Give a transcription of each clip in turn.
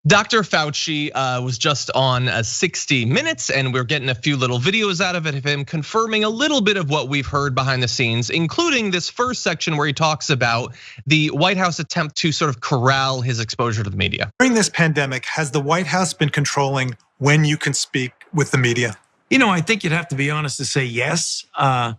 Dr. Fauci was just on 60 Minutes, and we're getting a few little videos out of it of him confirming a little bit of what we've heard behind the scenes, including this first section where he talks about the White House attempt to sort of corral his exposure to the media. During this pandemic, has the White House been controlling when you can speak with the media? I think you'd have to be honest to say yes. I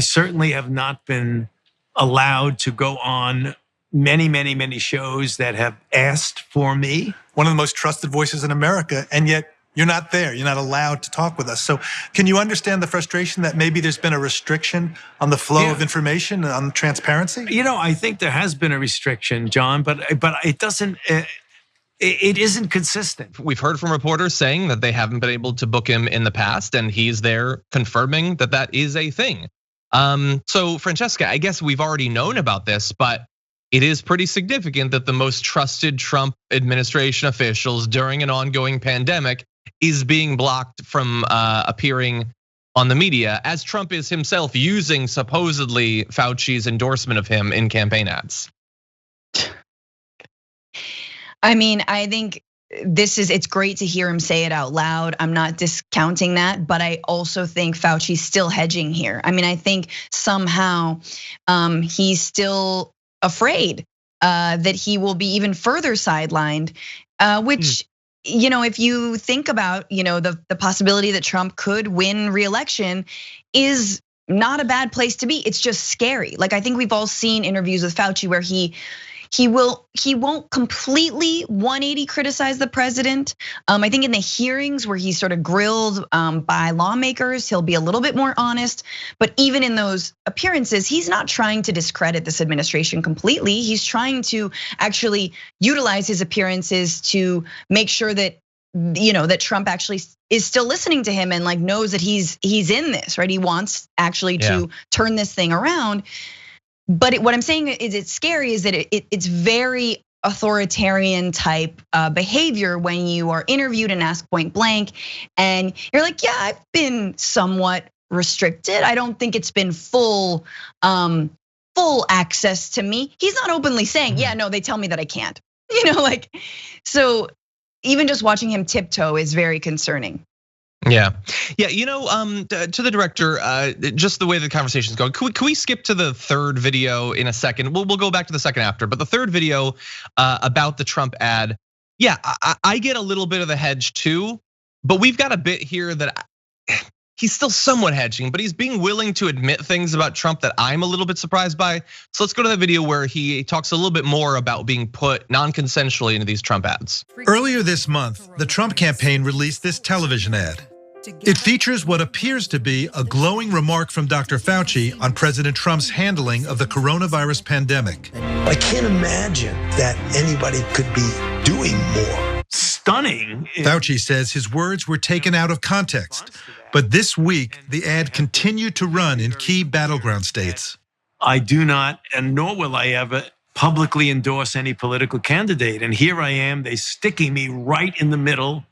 certainly have not been allowed to go on many shows that have asked for me. One of the most trusted voices in America, and yet you're not there. You're not allowed to talk with us. So can you understand the frustration that maybe there's been a restriction on the flow of information, on transparency? I think there has been a restriction, John, but it doesn't, it isn't consistent. We've heard from reporters saying that they haven't been able to book him in the past, and he's there confirming that that is a thing. So Francesca, I guess we've already known about this, but it is pretty significant that the most trusted Trump administration officials during an ongoing pandemic is being blocked from appearing on the media, as Trump is himself using supposedly Fauci's endorsement of him in campaign ads. I mean, I think it's great to hear him say it out loud. I'm not discounting that, but I also think Fauci's still hedging here. I mean, I think somehow he's still afraid that he will be even further sidelined, which, if you think about, the possibility that Trump could win re-election is not a bad place to be. It's just scary. Like, I think we've all seen interviews with Fauci where he won't completely 180 criticize the president. I think in the hearings where he's sort of grilled by lawmakers, he'll be a little bit more honest. But even in those appearances, he's not trying to discredit this administration completely. He's trying to actually utilize his appearances to make sure that that Trump actually is still listening to him and like knows that he's in this, right? He wants actually to turn this thing around. But what I'm saying is it's scary is that it's very authoritarian type behavior when you are interviewed and asked point blank and you're like, yeah, I've been somewhat restricted. I don't think it's been full access to me. He's not openly saying, yeah, no, they tell me that I can't. So even just watching him tiptoe is very concerning. Yeah. To the director, just the way the conversation is going. Can we skip to the third video in a second? We'll go back to the second after, but the third video about the Trump ad. Yeah, I get a little bit of the hedge too, but we've got a bit here that he's still somewhat hedging, but he's being willing to admit things about Trump that I'm a little bit surprised by. So let's go to that video where he talks a little bit more about being put non-consensually into these Trump ads. Earlier this month, the Trump campaign released this television ad. It features what appears to be a glowing remark from Dr. Fauci on President Trump's handling of the coronavirus pandemic. I can't imagine that anybody could be doing more. Stunning. Fauci says his words were taken out of context, but this week the ad continued to run in key battleground states. I do not, and nor will I ever publicly endorse any political candidate. And here I am, they sticking me right in the middle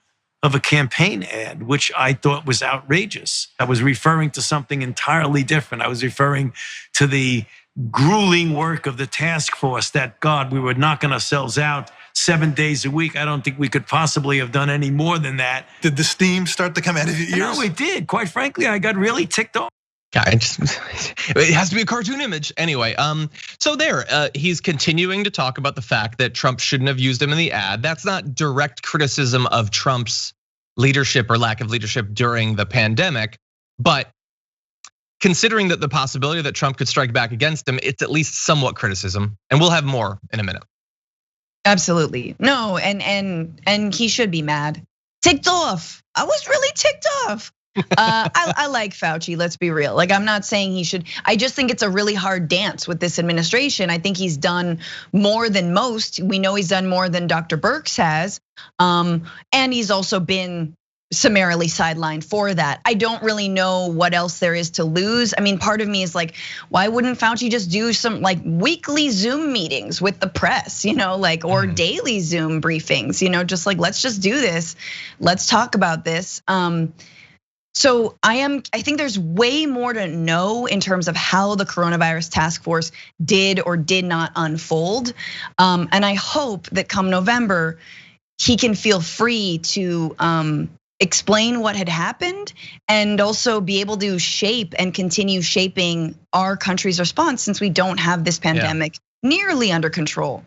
of a campaign ad, which I thought was outrageous. I was referring to something entirely different. I was referring to the grueling work of the task force that, God, we were knocking ourselves out 7 days a week. I don't think we could possibly have done any more than that. Did the steam start to come out of your ears? No, it did. Quite frankly, I got really ticked off. It has to be a cartoon image. Anyway, so he's continuing to talk about the fact that Trump shouldn't have used him in the ad. That's not direct criticism of Trump's leadership or lack of leadership during the pandemic, but considering that the possibility that Trump could strike back against him, it's at least somewhat criticism. And we'll have more in a minute. Absolutely. No, and he should be mad. Ticked off. I was really ticked off. I like Fauci, let's be real. Like, I'm not saying he should. I just think it's a really hard dance with this administration. I think he's done more than most. We know he's done more than Dr. Birx has. And he's also been summarily sidelined for that. I don't really know what else there is to lose. I mean, part of me is like, why wouldn't Fauci just do some like weekly Zoom meetings with the press, or daily Zoom briefings, just like, let's just do this. Let's talk about this. So I think there's way more to know in terms of how the coronavirus task force did or did not unfold. And I hope that come November, he can feel free to explain what had happened and also be able to shape and continue shaping our country's response since we don't have this pandemic nearly under control.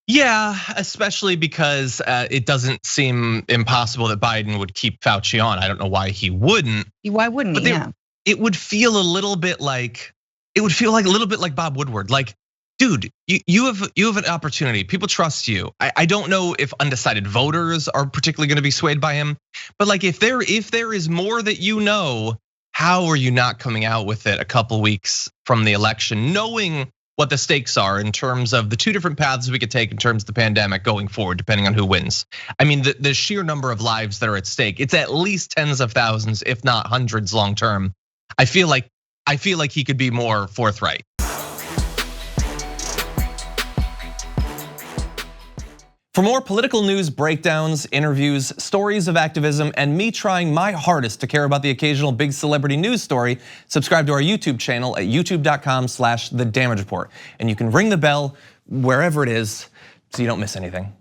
Yeah, especially because it doesn't seem impossible that Biden would keep Fauci on. I don't know why he wouldn't. Why wouldn't he? Yeah. It would feel a little bit like, Bob Woodward. Like, dude, you have an opportunity. People trust you. I don't know if undecided voters are particularly going to be swayed by him, but like if there is more that you know, how are you not coming out with it a couple weeks from the election, knowing what the stakes are in terms of the two different paths we could take in terms of the pandemic going forward, depending on who wins. I mean, the sheer number of lives that are at stake, it's at least tens of thousands, if not hundreds long term. I feel like he could be more forthright. For more political news breakdowns, interviews, stories of activism, and me trying my hardest to care about the occasional big celebrity news story, subscribe to our YouTube channel at youtube.com/thedamagereport. And you can ring the bell wherever it is so you don't miss anything.